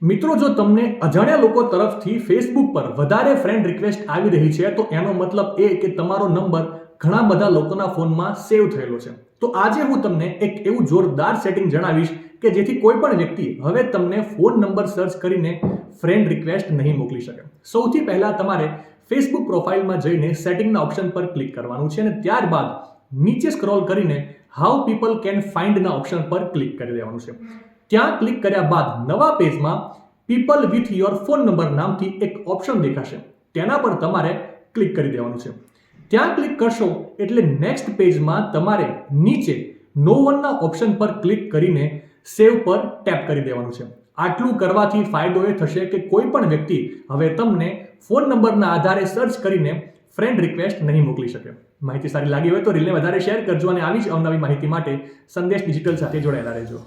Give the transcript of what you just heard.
મિત્રો, જો તમને અજાણ્યા લોકો તરફથી ફેસબુક પર વધારે ફ્રેન્ડ રિક્વેસ્ટ આવી રહી છે તો એનો મતલબ એ કે તમારો નંબર ઘણા બધા લોકોના ફોનમાં સેવ થયેલો છે. તો આજે હું તમને એક એવું જોરદાર સેટિંગ જણાવીશ કે જેથી કોઈ પણ વ્યક્તિ હવે તમને ફોન નંબર સર્ચ કરીને ફ્રેન્ડ રિક્વેસ્ટ નહીં મોકલી શકે. સૌથી પહેલા તમારે ફેસબુક પ્રોફાઇલમાં જઈને સેટિંગના ઓપ્શન પર ક્લિક કરવાનું છે અને ત્યારબાદ નીચે સ્ક્રોલ કરીને હાઉ પીપલ કેન ફાઇન્ડના ઓપ્શન પર ક્લિક કરી દેવાનું છે. ત્યાં ક્લિક કર્યા બાદ નવા પેજમાં people with your phone number નામથી એક ઓપ્શન દેખાશે. તેના પર તમારે ક્લિક કરી દેવાનું છે. ત્યાં ક્લિક કરશો એટલે નેક્સ્ટ પેજમાં તમારે નીચે નો વનના ઓપ્શન પર ક્લિક કરીને સેવ પર ટેપ કરી દેવાનું છે. આટલું કરવાથી ફાયદો એ થશે કે કોઈ પણ વ્યક્તિ હવે તમને ફોન નંબરના આધારે સર્ચ કરીને ફ્રેન્ડ રિક્વેસ્ટ નહીં મોકલી શકે. માહિતી સારી લાગી હોય તો રીલને વધારે શેર કરજો અને આવી જ અવનવી માહિતી માટે સંદેશ ડિજિટલ સાથે જોડાયેલા રહેજો.